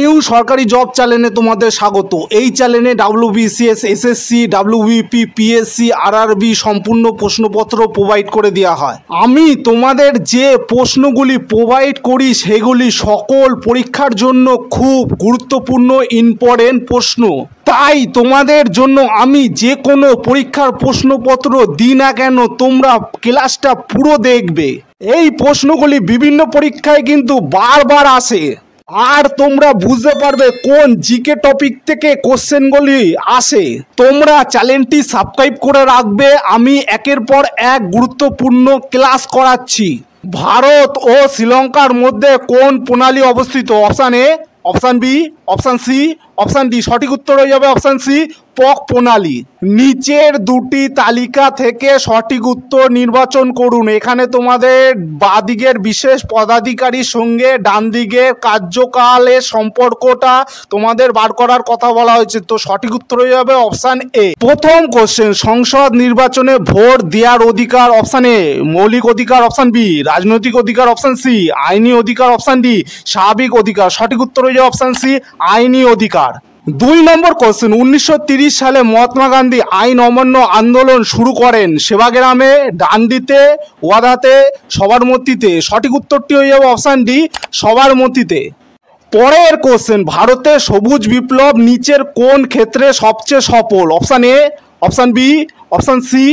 New সরকারি job চ্যানেলে তোমাদের স্বাগত। এই চ্যানেলে WBCS, SSC, WBP, PSC, RRB সম্পূর্ণ প্রশ্নপত্র প্রোভাইড করে দেওয়া হয়। আমি তোমাদের যে প্রশ্নগুলি প্রোভাইড করি সেগুলি সকল পরীক্ষার জন্য খুব গুরুত্বপূর্ণ ইম্পর্টেন্ট প্রশ্ন। তাই তোমাদের জন্য আমি যে কোনো পরীক্ষার প্রশ্নপত্র দিই না কেন তোমরা ক্লাসটা পুরো দেখবে। এই প্রশ্নগুলি বিভিন্ন পরীক্ষায় কিন্তু বারবার আসে, আর তোমরা বুঝতে পারবে কোন জিকে টপিক থেকে কোশ্চেনগুলি আসে। তোমরা চ্যানেলটি সাবস্ক্রাইব করে রাখবে। আমি একের পর এক গুরুত্বপূর্ণ ক্লাস করাচ্ছি। ভারত ও শ্রীলঙ্কার মধ্যে কোন প্রণালী অবস্থিত? Option A, option B, option C, option D. সঠিক উত্তর হয়ে যাবে অপশান সি, পক প্রণালী। নিচের দুটি তালিকা থেকে সঠিক উত্তর নির্বাচন করুন। এখানে তোমাদের বাঁদিকের বিশেষ পদাধিকারীর সঙ্গে ডান দিকের কার্যকালের সম্পর্কটা তোমাদের বার করার কথা বলা হয়েছে। তো সঠিক উত্তর হয়ে যাবে অপশান এ। প্রথম কোশ্চেন, সংসদ নির্বাচনে ভোট দেওয়ার অধিকার? অপশান এ মৌলিক অধিকার, অপশান বি রাজনৈতিক অধিকার, অপশান সি আইনি অধিকার, অপশান ডি স্বাভাবিক অধিকার। সঠিক উত্তর হয়ে যাবে অপশান সি আইনি অধিকার। 2 নম্বর কোশ্চেন, 1930 সালে মহাত্মা গান্ধী আইন অমান্য আন্দোলন শুরু করেন সেবাগ্রামে, ডান্ডিতে, ওয়াদাতে, সবারমতিতে। সঠিক উত্তরটি হয়ে যাবে অপশান ডি সবারমতিতে। পরের কোশ্চেন, ভারতে সবুজ বিপ্লব নিচের কোন ক্ষেত্রে সবচেয়ে সফল? Option A, option B, option C,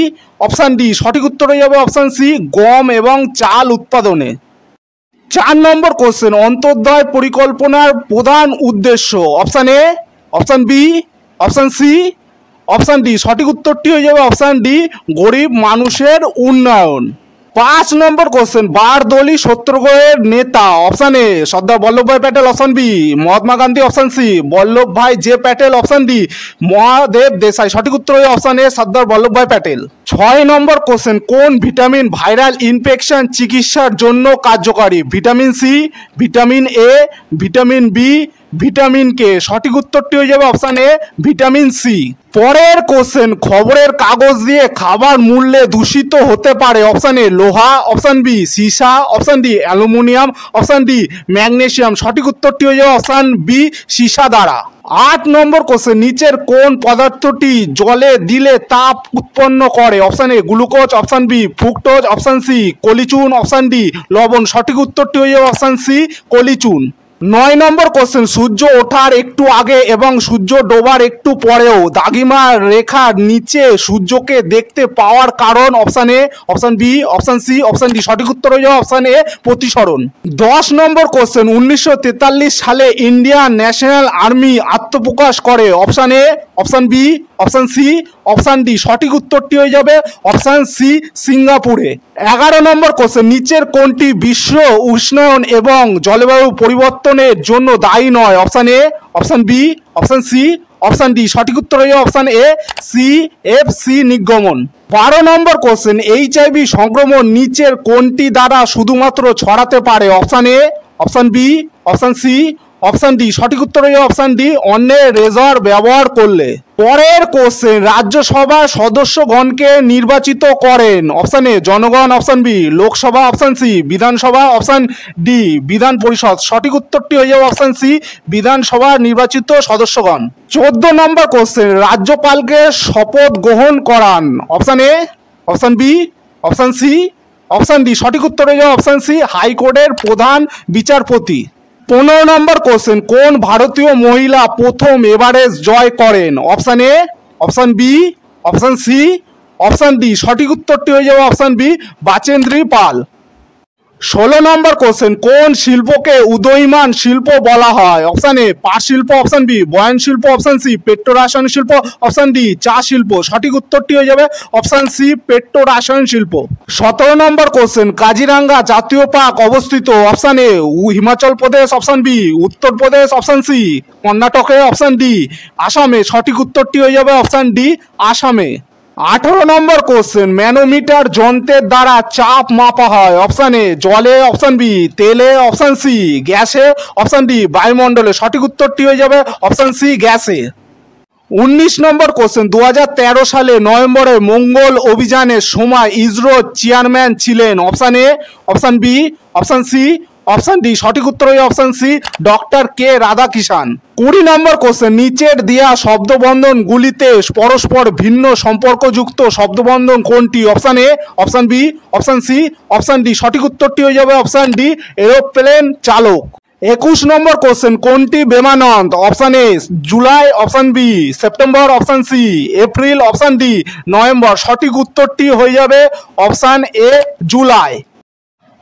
option D. সঠিক উত্তর হয়ে যাবে অপশান সি গম এবং চাল উৎপাদনে। 4 নম্বর কোশ্চেন, অন্তর্দয় পরিকল্পনার প্রধান উদ্দেশ্য? Option A, option B, option C, option D. সঠিক উত্তরটি হয়ে যাবে অপশান ডি গরিব মানুষের উন্নয়ন। 5 নম্বর কোশ্চেন, বারদৌলি সত্যাগ্রহের নেতা? Option A Sardar Vallabhbhai Patel, option B Mahatma Gandhi, option C Vallabhbhai J Patel, option D Mahadev Desai. সঠিক উত্তর হয়ে অপশান এ সর্দার বল্লভভাই প্যাটেল। 6 নম্বর কোশ্চেন, কোন ভিটামিন ভাইরাল ইনফেকশন চিকিৎসার জন্য কার্যকারী? Vitamin C, vitamin A, vitamin B, vitamin K. সঠিক উত্তরটি হয়ে যাবে অপশান এ ভিটামিন সি। পরের কোশ্চেন, খবরের কাগজ দিয়ে খাবার মূল্যে দূষিত হতে পারে? অপশান এ লোহা, অপশান বি সীসা, option D aluminium, option D magnesium. সঠিক উত্তরটি হয়ে যাবে অপশান বি সীসা দ্বারা। 8 নম্বর কোশ্চেন, নিচের কোন পদার্থটি জলে দিলে তাপ উৎপন্ন করে? Option A glucose, option B fructose, option C কলিচুন, অপশান ডি লবণ। সঠিক উত্তরটি হয়ে যাবে অপশান সি কলিচুন। 9 নম্বর কোশ্চেন, সূর্য ওঠার একটু আগে এবং সূর্য ডোবার একটু পরেও দ্রাঘিমা রেখার নিচে সূর্যকে দেখতে পাওয়ার কারণ? Option A, option B, option C, option D. সঠিক উত্তর হয়ে যাবে অপশান এ প্রতিসরণ। 10 নম্বর কোশ্চেন, 1943 সালে ইন্ডিয়ান ন্যাশনাল আর্মি আত্মপ্রকাশ করে? Option A, option B, option C, option D. সঠিক উত্তরটি হয়ে যাবে অপশান সি সিঙ্গাপুরে। 11 নম্বর কোশ্চেন, নিচের কোনটি বিশ্ব উষ্ণায়ন এবং জলবায়ু পরিবর্তনের জন্য দায়ী নয়? Option A, option B, option C, option D. সঠিক উত্তর হয়ে যাবে অপশান এ CFC নির্গমন। 12 নম্বর কোশ্চেন, HIV সংক্রমণ নিচের কোনটি দ্বারা শুধুমাত্র ছড়াতে পারে? Option A, option B, option C, option D. সঠিক উত্তর হয়ে যাবে অপশান ডি অন্যের রেজর ব্যবহার করলে। পরের কোশ্চেন, রাজ্যসভার সদস্যগণকে নির্বাচিত করেন? অপশান এ জনগণ, option B Lok Sabha, option C Vidhan Sabha, option D Vidhan Parishad. সঠিক উত্তরটি হয়ে যাবে অপশান সি বিধানসভা নির্বাচিত সদস্যগণ। 14 নম্বর কোশ্চেন, রাজ্যপালকে শপথ গ্রহণ করান? Option A, option B, option C, option D. সঠিক উত্তর হয়ে যাবে অপশান সি হাইকোর্টের প্রধান বিচারপতি। 15 নম্বর কোশ্চেন, কোন ভারতীয় মহিলা প্রথম এভারেস্ট জয় করেন? Option A, option B, option C, option D. সঠিক উত্তরটি হয়ে যাবে অপশান বি বাচেন্দ্রী পাল। 16 নম্বর কোশ্চেন, কোন শিল্পকে উদীয়মান শিল্প বলা হয়? অপশান এ পাট শিল্প, অপশান বি বয়ন শিল্প, অপশান সি পেট্রোরাসায়নিক শিল্প, অপশান ডি চা শিল্প। সঠিক উত্তরটি হয়ে যাবে অপশান সি পেট্রোরাসায়ন শিল্প। 17 নম্বর কোশ্চেন, কাজিরাঙ্গা জাতীয় পার্ক অবস্থিত? Option A Himachal Pradesh, option B Uttar Pradesh, option C কর্ণাটকে, অপশান ডি আসামে। সঠিক উত্তরটি হয়ে যাবে অপশান ডি আসামে। 18 নম্বর কোশ্চেন, ম্যানোমিটার যন্ত্রের দ্বারা চাপ মাপা হয়? অপশান এ জলে, অপশান বি তেলে, অপশান সি গ্যাসে, অপশান ডি বায়ুমণ্ডলে। সঠিক উত্তরটি হয়ে যাবে অপশান সি গ্যাসে। 19 নম্বর কোশ্চেন, 2013 সালে নভেম্বরে মঙ্গল অভিযানের সময় ইসরোর চেয়ারম্যান ছিলেন? Option A, option B, option C, option D সঠিক উত্তর হয়ে option C doctor K Radhakishan. 20 number question, নিচের দেয়া শব্দবন্ধন গুলিতে পরস্পর ভিন্ন সম্পর্কযুক্ত শব্দবন্ধন কোনটি? Option A, option B, option C, option D. সঠিক উত্তরটি হয়ে যাবে অপশন ডি এরোপ্লেন চালক। 21 নম্বর কোশ্চেন, কোনটি বেমানন্দ? Option A July, option B September, option C April, option D November. সঠিক উত্তরটি হয়ে যাবে অপশন এ জুলাই।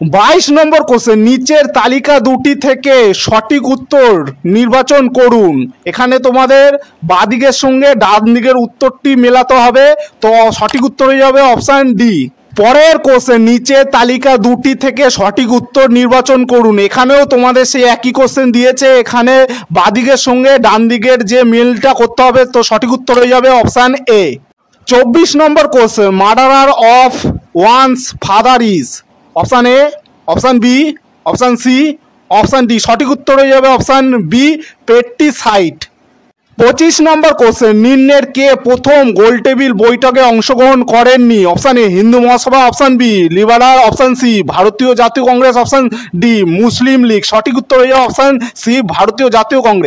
22 নম্বর কোশ্চেন, নিচের তালিকা দুটি থেকে সঠিক উত্তর নির্বাচন করুন। এখানে তোমাদের বাঁদিকের সঙ্গে ডান দিকের উত্তরটি মেলাতে হবে, তো সঠিক উত্তর হয়ে যাবে অপশন ডি। পরের কোশ্চেন, নিচের তালিকা দুটি থেকে সঠিক উত্তর নির্বাচন করুন। এখানেও তোমাদের সেই একই কোশ্চেন দিয়েছে, এখানে বাঁদিকের সঙ্গে ডান দিকের যে মিলটা করতে হবে, তো সঠিক উত্তর হয়ে যাবে option A. 24 number question, murderer of one's father is? Option A, option B, option C, option D. সঠিক উত্তর হয়ে যাবে option B patricide. 25 number question, নিম্নের কে প্রথম গোলটেবিল বৈঠকে অংশগ্রহণ করেননি? Option A Hindu Mahasabha, option B Liberal, option C Bharatiya Jatiya Congress, option D Muslim League. সঠিক উত্তর হয়ে যাবে অপশন সি ভারতীয় জাতীয় কংগ্রেস।